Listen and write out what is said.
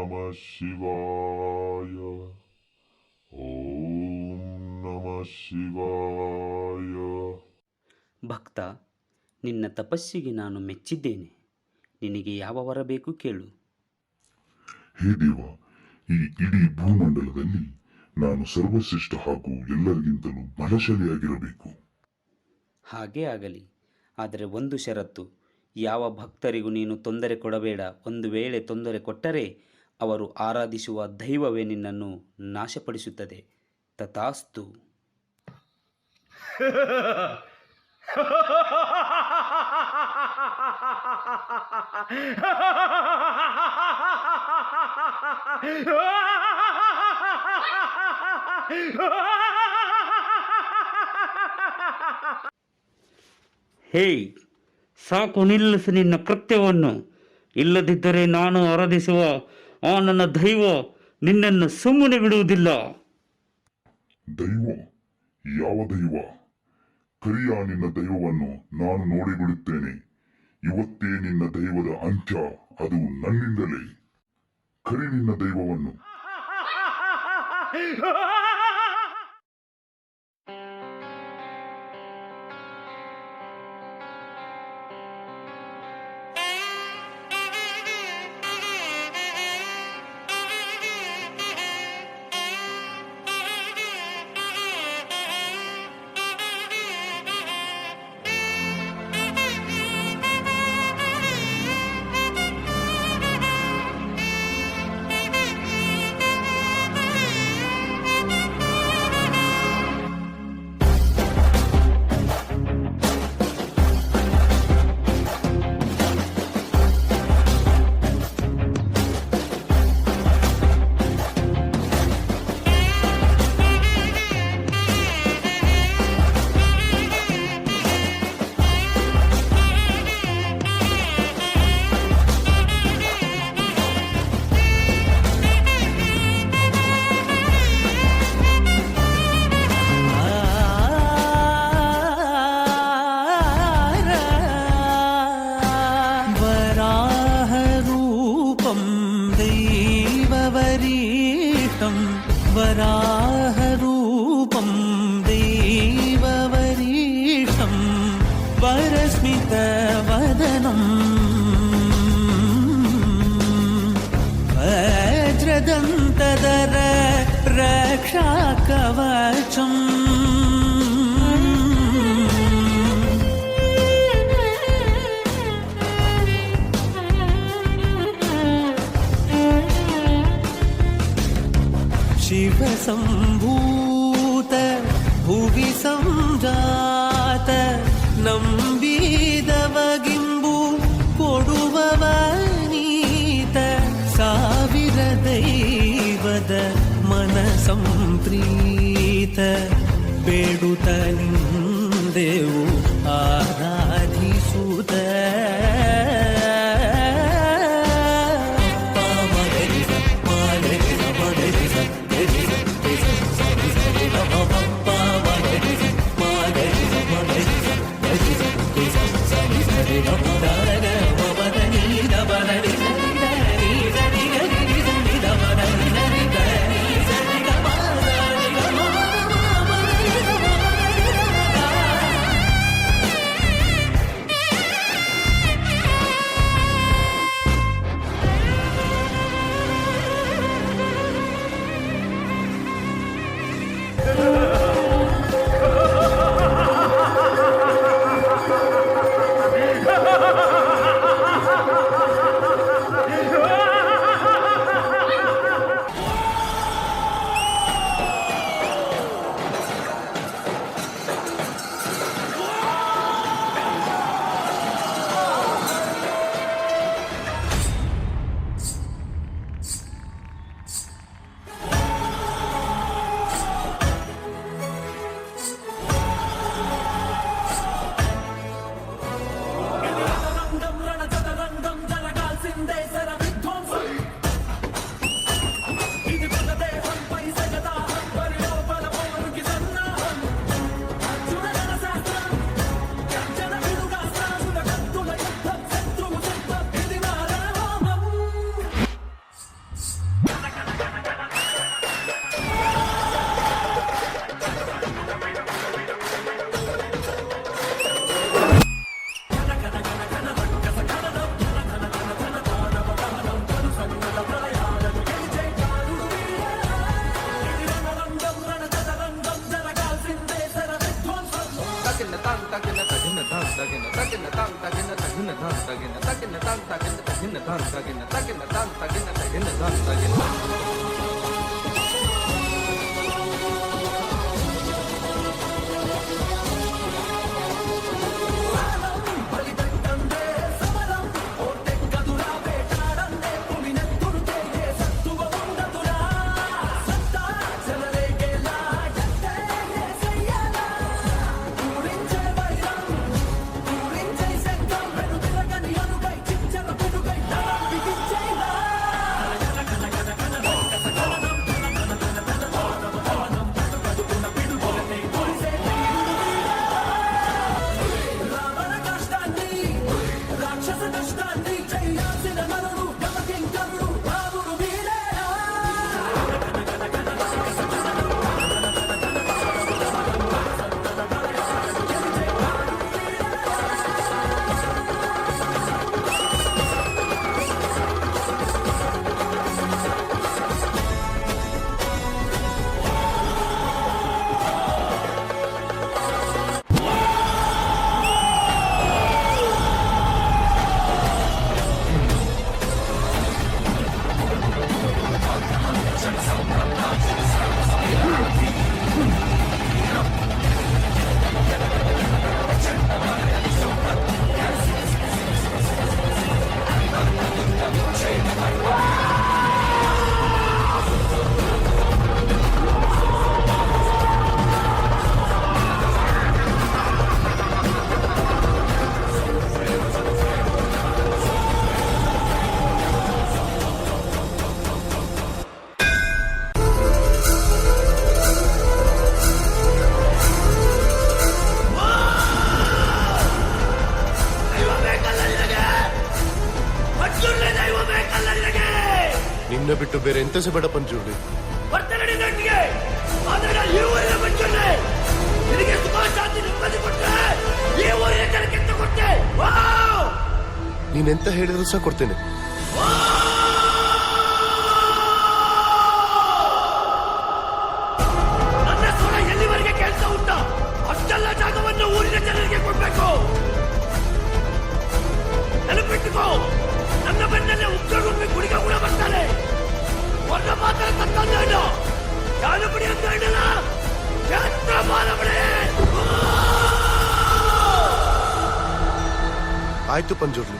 ನಮಃ ಶಿವಾಯ. ಓಂ ನಮಃ ಶಿವಾಯ. ಭಕ್ತ, ನಿನ್ನ ತಪಸ್ಸಿಗೆ ನಾನು ಮೆಚ್ಚಿದ್ದೇನೆ. ನಿನಗೆ ಯಾವ ವರ ಬೇಕು ಕೇಳು. ಹೇ ದೇವ, ಈ ಇಡೀ ಭೂಮಂಡಲದಲ್ಲಿ ನಾನು ಸರ್ವಶ್ರೇಷ್ಠ ಹಾಗೂ ಎಲ್ಲರಿಗಿಂತಲೂ ಬಲಶಾಲಿಯಾಗಿರಬೇಕು. ಹಾಗೇ ಆಗಲಿ. ಆದರೆ ಒಂದು ಷರತ್ತು, ಯಾವ ಭಕ್ತರಿಗೂ ನೀನು ತೊಂದರೆ ಕೊಡಬೇಡ. ಒಂದು ವೇಳೆ ತೊಂದರೆ ಕೊಟ್ಟರೆ ಅವರು ಆರಾಧಿಸುವ ದೈವವೇ ನಿನ್ನನ್ನು ನಾಶಪಡಿಸುತ್ತದೆ. ತಥಾಸ್ತು. ಹೇ, ಸಾಕು, ನಿಲ್ಲಿಸು ನಿನ್ನ ಕೃತ್ಯವನ್ನು. ಇಲ್ಲದಿದ್ದರೆ ನಾನು ಆರಾಧಿಸುವ ಆ ನನ್ನ ದೈವ ನಿನ್ನನ್ನು ಸುಮ್ಮನೆ ಬಿಡುವುದಿಲ್ಲ. ದೈವ? ಯಾವ ದೈವ? ಕರಿಯ ನಿನ್ನ ದೈವವನ್ನು ನಾನು ನೋಡಿಬಿಡುತ್ತೇನೆ. ಇವತ್ತೇ ನಿನ್ನ ದೈವದ ಅಂತ್ಯ, ಅದು ನನ್ನಿಂದಲೇ. ಕರಿ ನಿನ್ನ ದೈವವನ್ನು. वराहरूपं देववरीशं वरस्मितवदनं वज्रदन्तधर रक्षाकवचम् शिवसम्भूत भुवि संजात ನಂಬಿದವಗಿಂಬು ಕೊಡುವವನೀತ ಸಾವಿರ ದೈವದ ಮನ ಸಂಪ್ರೀತ ಬೇಡುತ್ತ ನಿಂದೆವು ಆರಾಧಿಸುತ್ತ ನಿನ್ನ ಬಿಟ್ಟು ಬೇರೆ ಎಂತ ಸಹ ಬೇಡ ಪಂಚುರ್ಲಿ. ನೀನೆಂತ ಹೇಳಿದ್ರು ಸಹ ಕೊಡ್ತೇನೆ. ನನ್ನ ಸ್ವರ ಎಲ್ಲಿವರೆಗೆ ಕೇಳ್ತಾ ಉಂಟಾ ಅಷ್ಟೆಲ್ಲ ಜಾಗವನ್ನು ಊರಿನ ಜನರಿಗೆ ಕೊಡ್ಬೇಕು. ನೆನಪಿಟ್ಟುಕೋ, ನನ್ನ ಬೆನ್ನಲ್ಲೇ ಉಗ್ರಗೊಮ್ಮೆ ಗುಡಿಗ ಕೂಡ ಬರ್ತಾರೆ. ಒಳ್ಳೆ ಮಾತ್ರ ತತ್ತಂದ ಯಾರು ಬಿಡಿ ಅಂತ ಹೇಳಲ್ಲ. ಆಯ್ತು ಪಂಜುರ್ಲಿ.